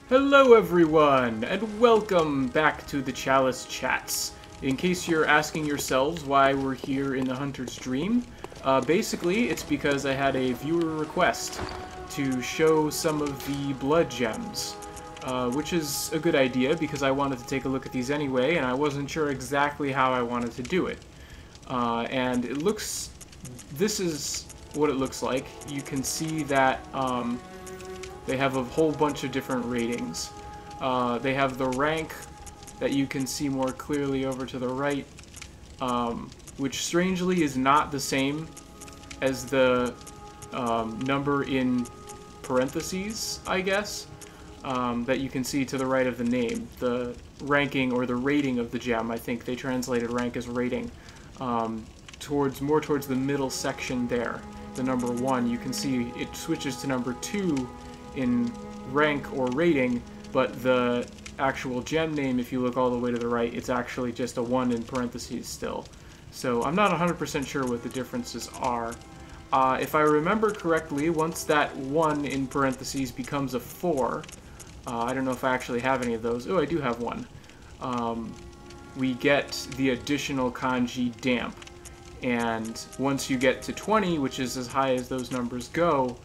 Hello everyone, and welcome back to the Chalice Chats. In case you're asking yourselves why we're here in the Hunter's Dream, basically it's because I had a viewer request to show some of the blood gems, which is a good idea because I wanted to take a look at these anyway, and I wasn't sure exactly how I wanted to do it. And this is what it looks like. You can see that they have a whole bunch of different ratings. They have the rank that you can see more clearly over to the right, which strangely is not the same as the number in parentheses, I guess, that you can see to the right of the name. The ranking or the rating of the gem, I think they translated rank as rating, more towards the middle section there. The number 1, you can see it switches to number 2 in rank or rating, but the actual gem name, if you look all the way to the right, it's actually just a 1 in parentheses still. So I'm not 100% sure what the differences are. If I remember correctly, once that 1 in parentheses becomes a 4, I don't know if I actually have any of those. Oh, I do have one. We get the additional kanji damp. And once you get to 20, which is as high as those numbers go,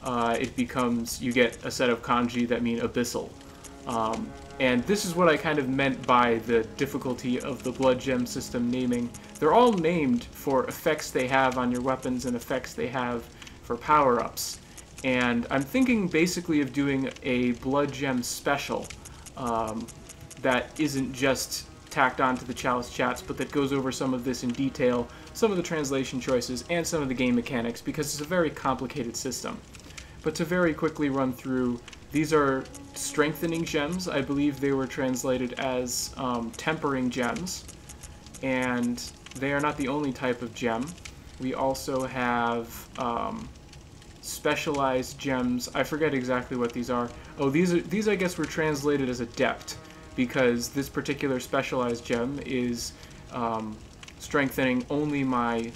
you get a set of kanji that mean abyssal. And this is what I kind of meant by the difficulty of the blood gem system naming. They're all named for effects they have on your weapons and effects they have for power-ups. And I'm thinking basically of doing a blood gem special that isn't just tacked onto the Chalice Chats, but that goes over some of this in detail, some of the translation choices, and some of the game mechanics, because it's a very complicated system. But to very quickly run through, these are strengthening gems. I believe they were translated as tempering gems, and they are not the only type of gem. We also have specialized gems. I forget exactly what these are. Oh, these I guess were translated as adept, because this particular specialized gem is strengthening only my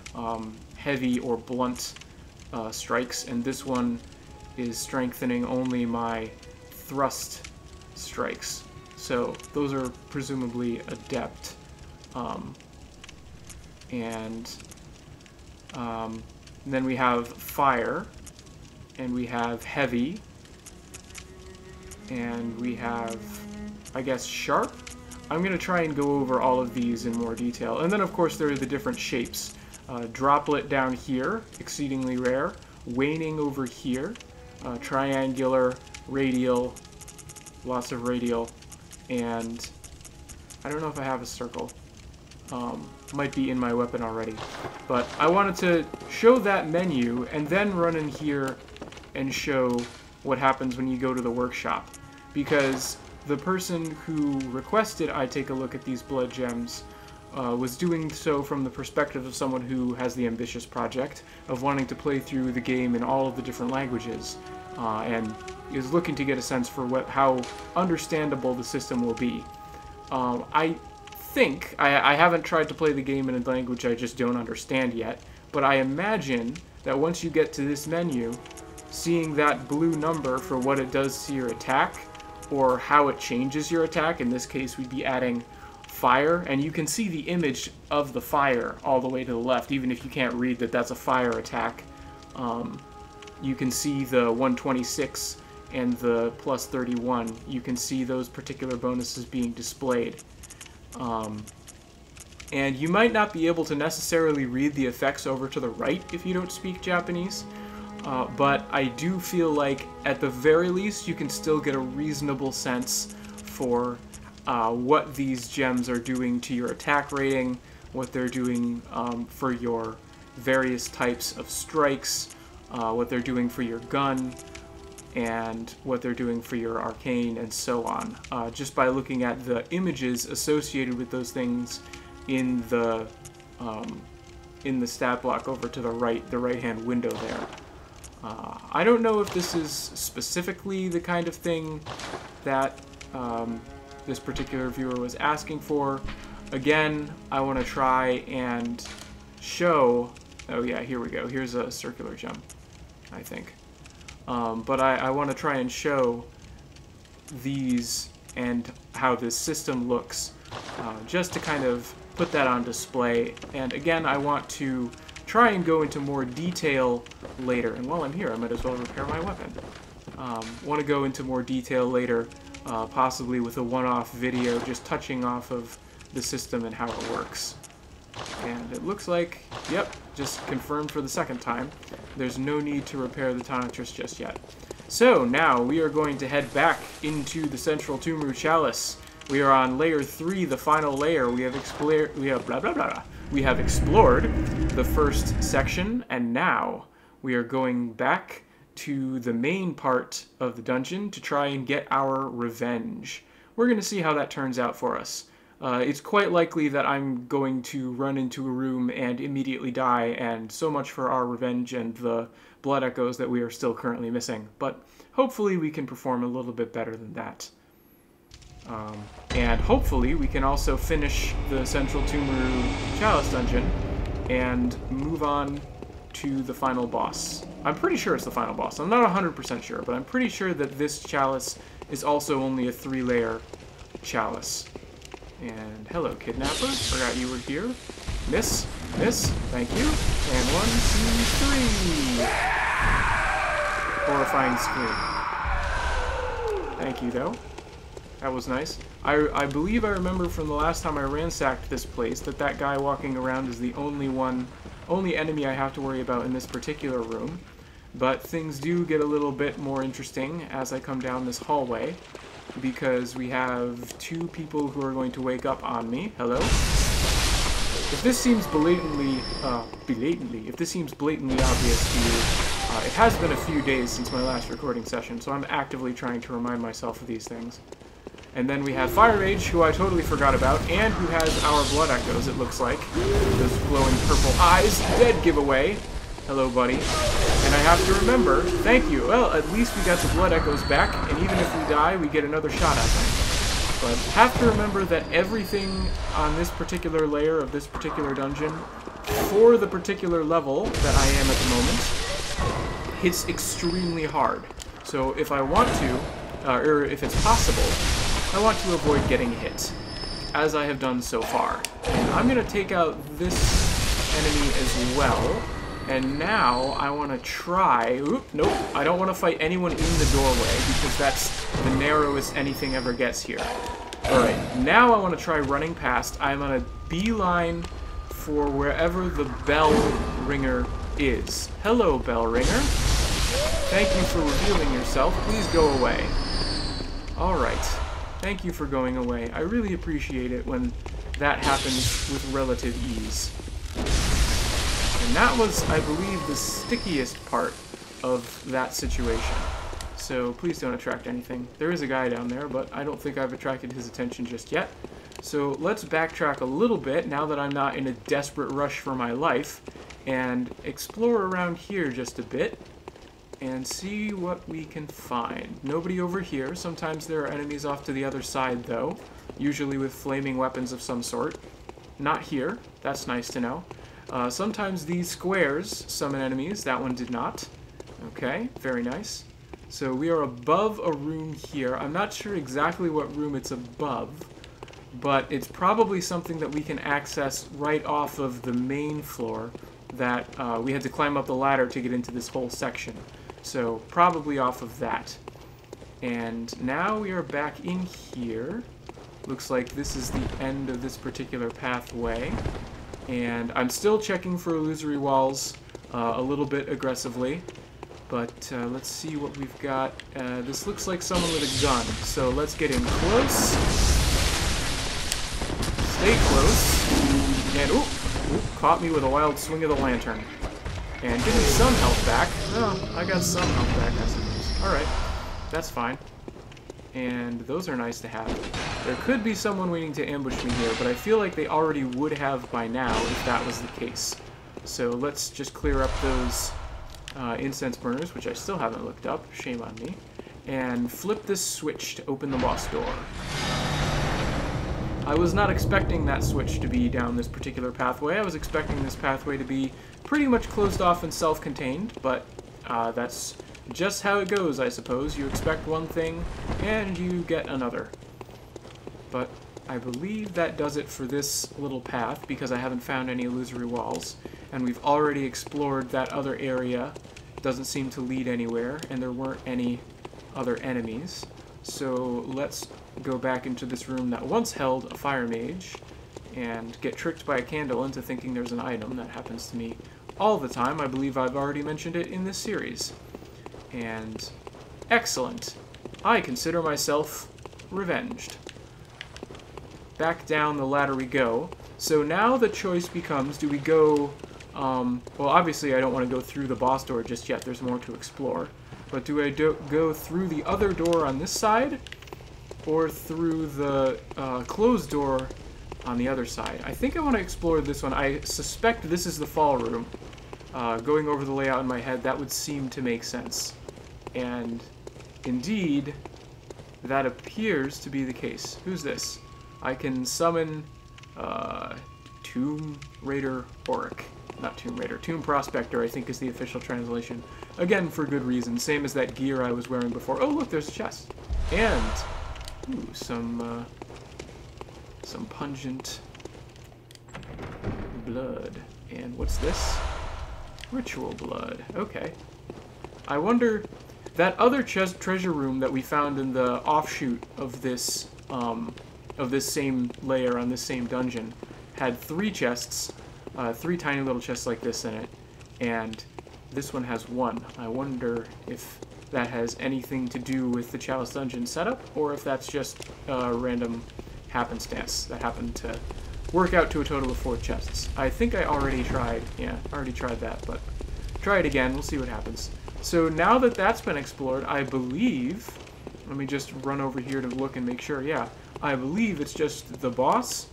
heavy or blunt strikes, and this one is strengthening only my thrust strikes. So those are presumably adept. And then we have fire, and we have heavy, and we have, I guess, sharp. I'm going to try and go over all of these in more detail. And then of course there are the different shapes. Droplet down here, exceedingly rare. Waning over here. Triangular, radial, lots of radial, and I don't know if I have a circle. Might be in my weapon already. But I wanted to show that menu and then run in here and show what happens when you go to the workshop. Because the person who requested I take a look at these blood gems was doing so from the perspective of someone who has the ambitious project of wanting to play through the game in all of the different languages, and is looking to get a sense for how understandable the system will be. I think, I haven't tried to play the game in a language I just don't understand yet, but I imagine that once you get to this menu, seeing that blue number for what it does to your attack, or how it changes your attack, in this case we'd be adding fire, and you can see the image of the fire all the way to the left, even if you can't read that that's a fire attack. You can see the 126 and the plus 31. You can see those particular bonuses being displayed. And you might not be able to necessarily read the effects over to the right if you don't speak Japanese, but I do feel like at the very least you can still get a reasonable sense for what these gems are doing to your attack rating, what they're doing for your various types of strikes, what they're doing for your gun, and what they're doing for your arcane, and so on. Just by looking at the images associated with those things in the stat block over to the right-hand window there. I don't know if this is specifically the kind of thing that this particular viewer was asking for. Again, I want to try and show... Oh yeah, here we go. Here's a circular gem, I think. But I want to try and show these and how this system looks, just to kind of put that on display. And again, I want to try and go into more detail later. And while I'm here, I might as well repair my weapon. Want to go into more detail later, possibly with a one-off video just touching off of the system and how it works. And it looks like, yep, just confirmed for the second time. There's no need to repair the Tonitrus just yet. So now we are going to head back into the Central Pthumeru Chalice. We are on layer 3, the final layer. We have explored the first section, and now we are going back to the main part of the dungeon to try and get our revenge. We're going to see how that turns out for us. It's quite likely that I'm going to run into a room and immediately die, and so much for our revenge and the blood echoes that we are still currently missing. But hopefully we can perform a little bit better than that. And hopefully we can also finish the Central Pthumeru Chalice Dungeon and move on to the final boss. I'm pretty sure it's the final boss. I'm not 100% sure, but I'm pretty sure that this chalice is also only a 3-layer chalice. And hello, kidnapper. Forgot you were here. Miss. Miss. Thank you. And 1, 2, 3. Horrifying scream. Thank you, though. That was nice. I believe I remember from the last time I ransacked this place that that guy walking around is the only enemy I have to worry about in this particular room. But things do get a little bit more interesting as I come down this hallway, because we have 2 people who are going to wake up on me. Hello? If this seems blatantly obvious to you, it has been a few days since my last recording session, so I'm actively trying to remind myself of these things. And then we have Fire Mage, who I totally forgot about, and who has our blood echoes, it looks like. Those glowing purple eyes. Dead giveaway. Hello, buddy. And I have to remember, thank you. Well, at least we got the blood echoes back, and even if we die, we get another shot at them. But have to remember that everything on this particular layer of this particular dungeon, for the particular level that I am at the moment, hits extremely hard. So if I want to, or if it's possible, I want to avoid getting hit, as I have done so far. And I'm going to take out this enemy as well. And now I want to try... Oop, nope, I don't want to fight anyone in the doorway, because that's the narrowest anything ever gets here. Alright, now I want to try running past. I'm on a beeline for wherever the bell ringer is. Hello, bell ringer. Thank you for revealing yourself. Please go away. Alright. Thank you for going away. I really appreciate it when that happens with relative ease. And that was, I believe, the stickiest part of that situation. So please don't attract anything. There is a guy down there, but I don't think I've attracted his attention just yet. So let's backtrack a little bit, now that I'm not in a desperate rush for my life, and explore around here just a bit, and see what we can find. Nobody over here. Sometimes there are enemies off to the other side, though, usually with flaming weapons of some sort. Not here. That's nice to know. Sometimes these squares summon enemies. That one did not. Okay, very nice. So we are above a room here. I'm not sure exactly what room it's above, but it's probably something that we can access right off of the main floor that we had to climb up the ladder to get into this whole section. So probably off of that. And now we are back in here. Looks like this is the end of this particular pathway. And I'm still checking for illusory walls a little bit aggressively. But let's see what we've got. This looks like someone with a gun. So let's get in close. Stay close. And, ooh, caught me with a wild swing of the lantern. And give me some health back. Oh, I got some health back, I suppose. Alright, that's fine. And those are nice to have. There could be someone waiting to ambush me here, but I feel like they already would have by now if that was the case. So let's just clear up those incense burners, which I still haven't looked up. Shame on me. And flip this switch to open the boss door. I was not expecting that switch to be down this particular pathway. I was expecting this pathway to be pretty much closed off and self-contained, but that's just how it goes, I suppose. You expect one thing, and you get another. But I believe that does it for this little path, because I haven't found any illusory walls. And we've already explored that other area. Doesn't seem to lead anywhere, and there weren't any other enemies. So let's go back into this room that once held a fire mage, and get tricked by a candle into thinking there's an item. That happens to me all the time. I believe I've already mentioned it in this series. And excellent. I consider myself revenged. Back down the ladder we go. So now the choice becomes, do we go, well obviously I don't want to go through the boss door just yet, there's more to explore. But do I go through the other door on this side, or through the closed door on the other side? I think I want to explore this one. I suspect this is the fall room. Going over the layout in my head, that would seem to make sense. And indeed, that appears to be the case. Who's this? I can summon Tomb Raider Auric. Not Tomb Raider. Tomb Prospector, I think, is the official translation. Again, for good reason. Same as that gear I was wearing before. Oh, look, there's a chest. And ooh, some pungent blood. And what's this? Ritual blood. Okay. I wonder, that other treasure room that we found in the offshoot of this same layer on this same dungeon had 3 chests, 3 tiny little chests like this in it, and this one has 1. I wonder if that has anything to do with the Chalice Dungeon setup, or if that's just a random happenstance that happened to work out to a total of 4 chests. I think I already tried, yeah, already tried that, but try it again, we'll see what happens. So now that that's been explored, I believe, let me just run over here to look and make sure, yeah, I believe it's just the boss,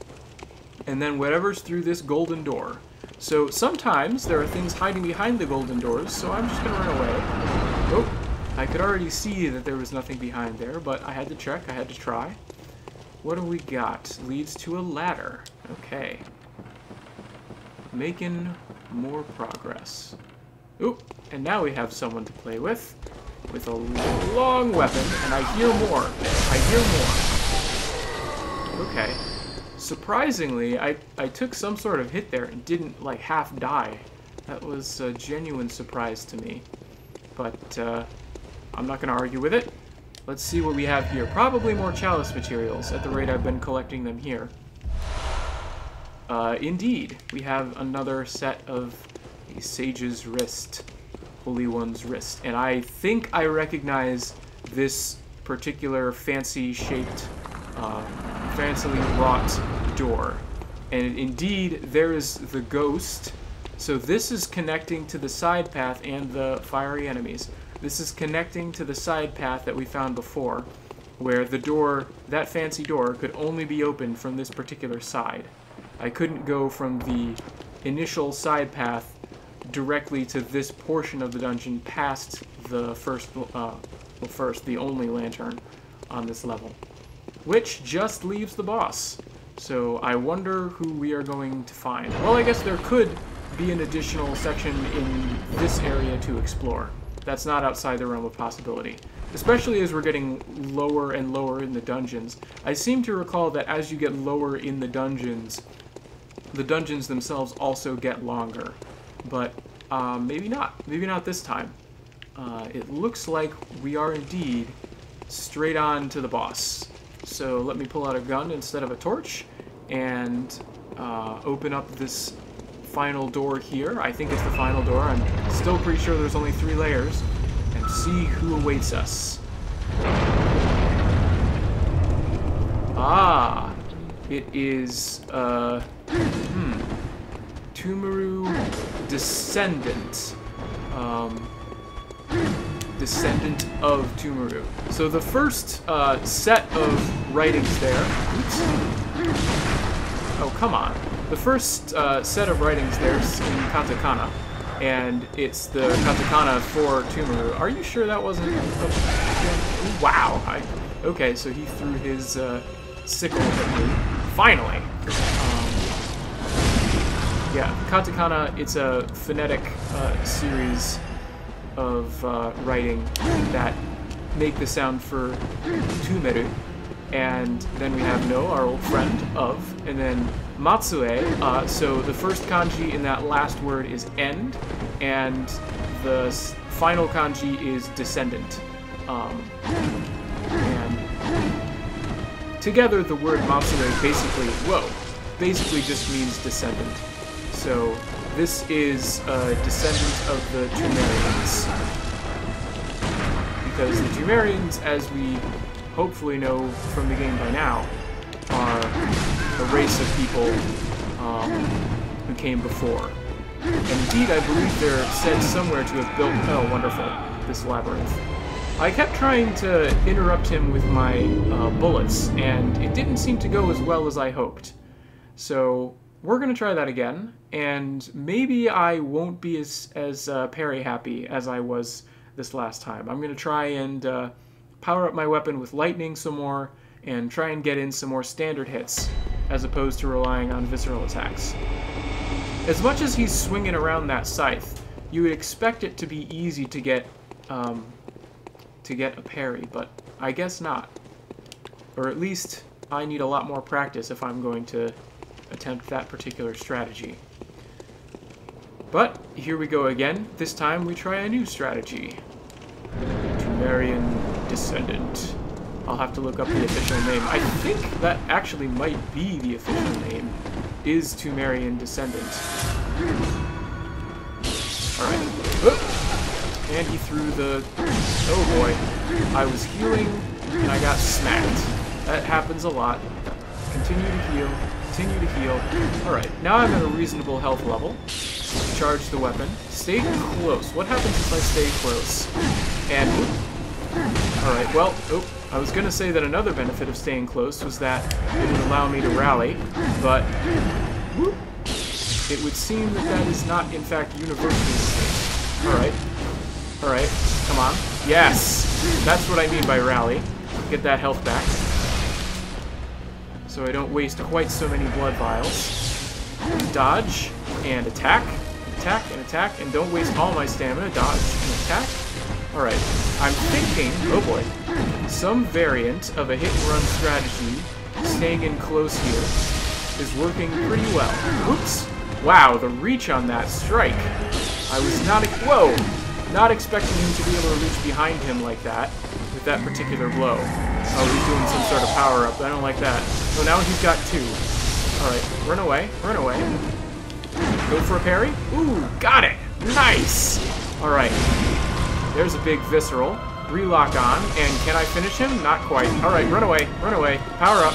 and then whatever's through this golden door. So sometimes there are things hiding behind the golden doors, so I'm just gonna run away. Oh, I could already see that there was nothing behind there, but I had to check, I had to try. What do we got? Leads to a ladder. Okay. Making more progress. Oop, and now we have someone to play with a long weapon, and I hear more. I hear more. Okay. Surprisingly, I took some sort of hit there and didn't, like, half die. That was a genuine surprise to me. But, I'm not gonna argue with it. Let's see what we have here. Probably more chalice materials at the rate I've been collecting them here. Indeed, we have another set of a Sage's Wrist, Holy One's Wrist. And I think I recognize this particular fancy-shaped, fancily wrought door. And indeed, there is the ghost. So this is connecting to the side path and the fiery enemies. This is connecting to the side path that we found before, where the door, that fancy door, could only be opened from this particular side. I couldn't go from the initial side path directly to this portion of the dungeon past the the only lantern on this level, which just leaves the boss. So I wonder who we are going to find. Well, I guess there could be an additional section in this area to explore. That's not outside the realm of possibility, especially as we're getting lower and lower in the dungeons. I seem to recall that as you get lower in the dungeons themselves also get longer, but maybe not. Maybe not this time. It looks like we are indeed straight on to the boss. So let me pull out a gun instead of a torch and open up this final door here. I think it's the final door. I'm still pretty sure there's only 3 layers. And see who awaits us. Ah, it is Pthumeru Descendant. Descendant of Pthumeru. So the first set of writings there. Oops. Oh, come on. The first set of writings there's in katakana, and it's the katakana for Pthumeru. Are you sure that wasn't? Oh, wow. Okay, so he threw his sickle at me. Finally. Yeah, katakana. It's a phonetic series of writing that make the sound for Pthumeru. And then we have No, our old friend, of, and then Matsue. So the first kanji in that last word is end, and the final kanji is Descendant. And together the word Matsue basically just means descendant. So this is a descendant of the Pthumerians. Because the Pthumerians, as we hopefully know from the game by now, are a race of people who came before. And indeed, I believe they're said somewhere to have built, oh wonderful, this labyrinth. I kept trying to interrupt him with my bullets, and it didn't seem to go as well as I hoped. So we're going to try that again, and maybe I won't be as parry happy as I was this last time. I'm going to try and power up my weapon with lightning some more, and try and get in some more standard hits, as opposed to relying on visceral attacks. As much as he's swinging around that scythe, you would expect it to be easy to get a parry, but I guess not. Or at least I need a lot more practice if I'm going to attempt that particular strategy. But here we go again. This time we try a new strategy. Pthumerian Descendant. I'll have to look up the official name. I think that actually might be the official name, is Pthumerian Descendant. Alright. And he threw the... Oh boy. I was healing, and I got smacked. That happens a lot. Continue to heal. Continue to heal. Alright, now I'm at a reasonable health level. Charge the weapon. Stay close. What happens if I stay close? And... Alright, well, I was going to say that another benefit of staying close was that it would allow me to rally, but whoop, it would seem that that is not, in fact, universally the case. Alright, come on. Yes! That's what I mean by rally. Get that health back. So I don't waste quite so many blood vials. Dodge, and attack, attack, and attack, and don't waste all my stamina. Dodge, and attack. Alright, I'm thinking, oh boy, some variant of a hit-and-run strategy, staying in close here, is working pretty well. Whoops! Wow, the reach on that strike. I was not, not expecting him to be able to reach behind him like that, with that particular blow. Oh, he's doing some sort of power-up. I don't like that. So now he's got two. Alright, run away, run away. Go for a parry. Ooh, got it! Nice! Alright. There's a big visceral. Relock on, and can I finish him? Not quite. Alright, run away, power up,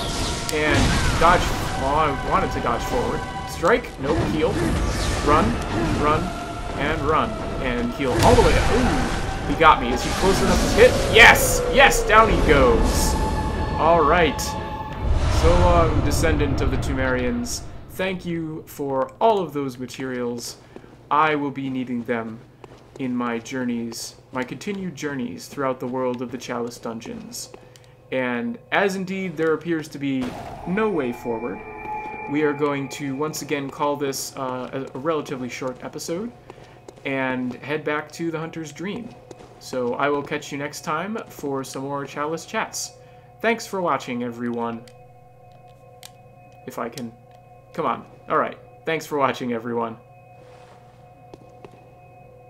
and dodge. Oh, I wanted to dodge forward. Strike, nope, heal. Run, and heal all the way up. Ooh, he got me. Is he close enough to hit? Yes! Yes, down he goes. Alright. So long, Descendant of the Pthumerians. Thank you for all of those materials. I will be needing them in my journeys, my continued journeys throughout the world of the Chalice Dungeons. And as indeed there appears to be no way forward, we are going to once again call this a relatively short episode and head back to the Hunter's Dream. So I will catch you next time for some more Chalice Chats. Thanks for watching, everyone. If I can... Come on. Alright. Thanks for watching, everyone.